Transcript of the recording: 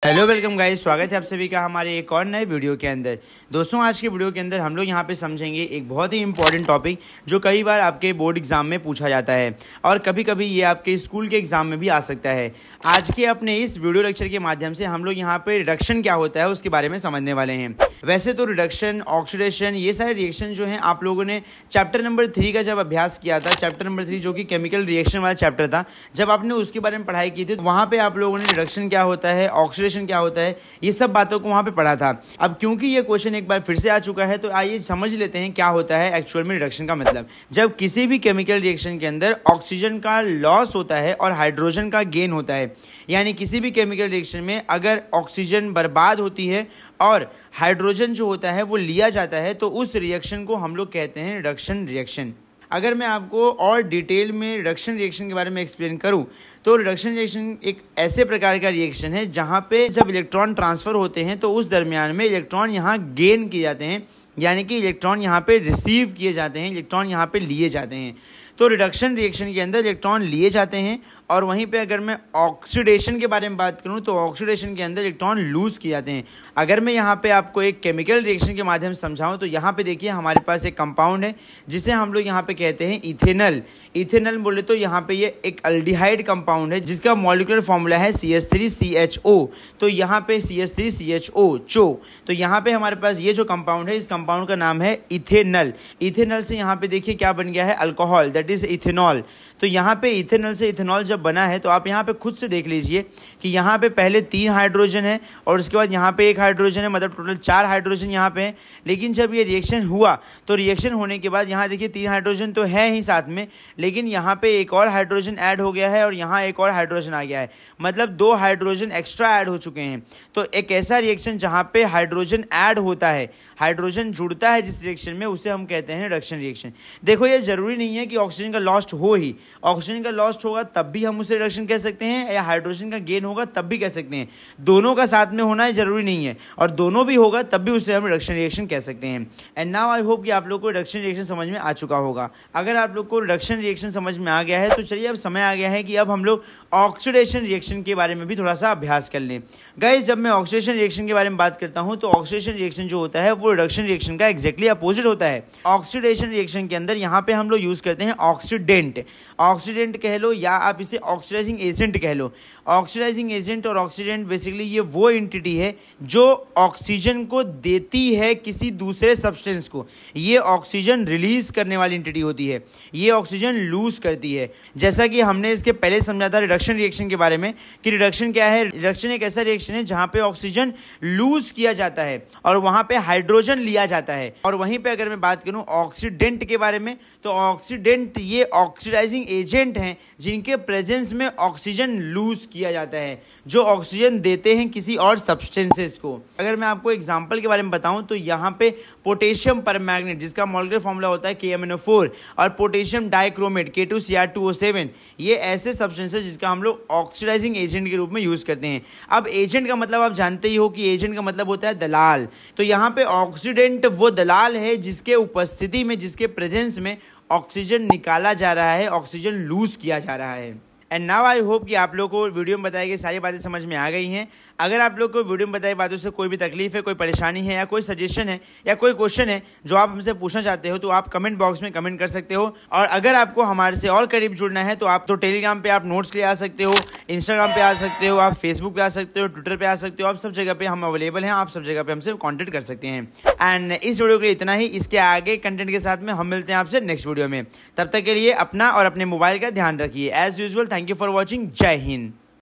Hello welcome guys, स्वागत है आप सभी का हमारे एक और नए वीडियो के अंदर। दोस्तों, आज के वीडियो के अंदर हम लोग यहाँ पे समझेंगे एक बहुत ही इंपॉर्टेंट टॉपिक जो कई बार आपके बोर्ड एग्जाम में पूछा जाता है और कभी कभी ये आपके स्कूल के एग्जाम में भी आ सकता है। आज के अपने इस वीडियो लेक्चर के माध्यम से हम लोग यहाँ पे रिडक्शन क्या होता है उसके बारे में समझने वाले हैं। वैसे तो रिडक्शन, ऑक्सीडेशन, ये सारे रिएक्शन जो हैं आप लोगों ने चैप्टर नंबर 3 का जब अभ्यास किया था, चैप्टर नंबर 3 जो कि केमिकल रिएक्शन वाला चैप्टर था, जब आपने उसके बारे में पढ़ाई की थी तो वहाँ पे आप लोगों ने रिडक्शन क्या होता है, ऑक्सीडेशन क्या होता है, ये सब बातों को वहाँ पे पढ़ा था। अब क्योंकि ये क्वेश्चन एक बार फिर से आ चुका है तो आइए समझ लेते हैं क्या होता है एक्चुअल में रिडक्शन का मतलब। जब किसी भी केमिकल रिएक्शन के अंदर ऑक्सीजन का लॉस होता है और हाइड्रोजन का गेन होता है, यानी किसी भी केमिकल रिएक्शन में अगर ऑक्सीजन बर्बाद होती है और हाइड्रोजन जो होता है वो लिया जाता है तो उस रिएक्शन को हम लोग कहते हैं रिडक्शन रिएक्शन। अगर मैं आपको और डिटेल में रिडक्शन रिएक्शन के बारे में एक्सप्लेन करूं तो रिडक्शन रिएक्शन एक ऐसे प्रकार का रिएक्शन है जहां पे जब इलेक्ट्रॉन ट्रांसफ़र होते हैं तो उस दरमियान में इलेक्ट्रॉन यहां गेन किए जाते हैं, यानी कि इलेक्ट्रॉन यहाँ पे रिसीव किए जाते हैं, इलेक्ट्रॉन यहाँ पे लिए जाते हैं। तो रिडक्शन रिएक्शन के अंदर इलेक्ट्रॉन लिए जाते हैं और वहीं पे अगर मैं ऑक्सीडेशन के बारे में बात करूं तो ऑक्सीडेशन के अंदर इलेक्ट्रॉन लूज़ किए जाते हैं। अगर मैं यहाँ पे आपको एक केमिकल रिएक्शन के माध्यम से समझाऊं तो यहाँ पे देखिए हमारे पास एक कंपाउंड है जिसे हम लोग यहाँ पे कहते हैं इथेनल। इथेनल बोले तो यहाँ पे ये एक अल्डिहाइड कंपाउंड है जिसका मॉलिक्यूलर फॉर्मूला है CH3CHO। तो यहाँ पे CH3CHO चो। तो यहाँ पे हमारे पास ये जो कंपाउंड है, इस कंपाउंड का नाम है इथेनल। इथेनल से यहाँ पे देखिए क्या बन गया है, अल्कोहल, दैट इज इथेनॉल। तो यहाँ पे इथेनल से इथेनॉल जब बना है तो आप यहाँ पे खुद से देख लीजिए कि यहाँ पे पहले 3 हाइड्रोजन है और उसके बाद यहाँ पे 1 हाइड्रोजन है, मतलब टोटल 4 हाइड्रोजन यहाँ पे है। लेकिन जब ये रिएक्शन हुआ तो रिएक्शन होने के बाद यहाँ देखिए 3 हाइड्रोजन तो है ही साथ में, लेकिन यहाँ पे एक और हाइड्रोजन ऐड हो गया है और यहाँ एक और हाइड्रोजन आ गया है, मतलब 2 हाइड्रोजन एक्स्ट्रा ऐड हो चुके हैं। तो एक ऐसा रिएक्शन जहाँ पे हाइड्रोजन ऐड होता है, हाइड्रोजन जुड़ता है जिस रिएक्शन में, उसे हम कहते हैं रिडक्शन रिएक्शन। देखो, ये जरूरी नहीं है कि ऑक्सीजन का लॉस्ट हो ही, ऑक्सीजन का लॉस्ट होगा तब भी हम उसे रिडक्शन कह सकते हैं या हाइड्रोजन का गेन होगा तब भी कह सकते हैं। दोनों का साथ में होना जरूरी नहीं है और दोनों भी होगा तब भी उसे हम रिडक्शन रिएक्शन कह सकते हैं। एंड नाउ आई होप कि आप लोग को रिडक्शन रिएक्शन समझ में आ चुका होगा। अगर आप लोग को रिडक्शन रिएक्शन समझ में आ गया है तो चलिए अब समय आ गया है कि अब हम लोग ऑक्सीडेशन रिएक्शन के बारे में भी थोड़ा सा अभ्यास कर लें। गाइस, जब मैं ऑक्सीडेशन रिएक्शन के बारे में बात करता हूं तो ऑक्सीडेशन रिएक्शन जो होता है वो रिडक्शन रिएक्शन का एग्जैक्टली अपोजिट होता है। ऑक्सीडेशन रिएक्शन के अंदर यहाँ पे हम लोग यूज करते हैं ऑक्सीडेंट। ऑक्सीडेंट कह लो या आप इसे ऑक्सीडाइजिंग एजेंट कह लो। ऑक्सीडाइजिंग एजेंट और ऑक्सीडेंट बेसिकली ये वो एंटिटी है जो ऑक्सीजन को देती है किसी दूसरे सब्सटेंस को। ये ऑक्सीजन रिलीज करने वाली एंटिटी होती है, ये ऑक्सीजन लूज करती है। जैसा कि हमने इसके पहले समझा था रिडक्शन रिएक्शन के बारे में कि रिडक्शन क्या है। रिडक्शन एक ऐसा रिएक्शन है जहां पे ऑक्सीजन लूज किया जाता है और वहां पे हाइड्रोजन लिया जाता है। और वहीं पे अगर मैं बात करूं ऑक्सीडेंट के बारे में तो ऑक्सीडेंट ये ऑक्सीडाइजिंग एजेंट हैं जिनके प्रेजेंस में ऑक्सीजन लूज किया जाता है, जो ऑक्सीजन देते हैं किसी और सब्सटेंसेस को। अगर मैं आपको एग्जांपल के बारे में बताऊं तो यहाँ पे पोटेशियम परमैंगनेट जिसका मॉलिक्यूलर फॉर्मूला होता है KMnO4 और पोटेशियम डाइक्रोमेट K2Cr2O7, ये ऐसे सब्सटेंसेस जिसका हम लोग ऑक्सीडाइजिंग एजेंट के रूप में यूज करते हैं। अब एजेंट का मतलब आप जानते ही हो कि एजेंट का मतलब होता है दलाल। तो यहाँ पे ऑक्सीडेंट वो दलाल है जिसके उपस्थिति में, जिसके प्रेजेंस में ऑक्सीजन निकाला जा रहा है, ऑक्सीजन लूज किया जा रहा है। एंड नाउ आई होप कि आप लोग को वीडियो में बताई गई सारी बातें समझ में आ गई हैं। अगर आप लोग को वीडियो में बताई बातों से कोई भी तकलीफ है, कोई परेशानी है या कोई सजेशन है या कोई क्वेश्चन है जो आप हमसे पूछना चाहते हो तो आप कमेंट बॉक्स में कमेंट कर सकते हो। और अगर आपको हमारे से और करीब जुड़ना है तो आप तो टेलीग्राम पे आप नोट्स के लिए आ सकते हो, इंस्टाग्राम पे आ सकते हो, आप फेसबुक पे आ सकते हो, ट्विटर पे आ सकते हो, आप सब जगह पे हम अवेलेबल हैं, आप सब जगह पे हमसे कॉन्टेक्ट कर सकते हैं। एंड इस वीडियो के लिए इतना ही। इसके आगे कंटेंट के साथ में हम मिलते हैं आपसे नेक्स्ट वीडियो में। तब तक के लिए अपना और अपने मोबाइल का ध्यान रखिए। As usual, thank you for watching. जय हिंद।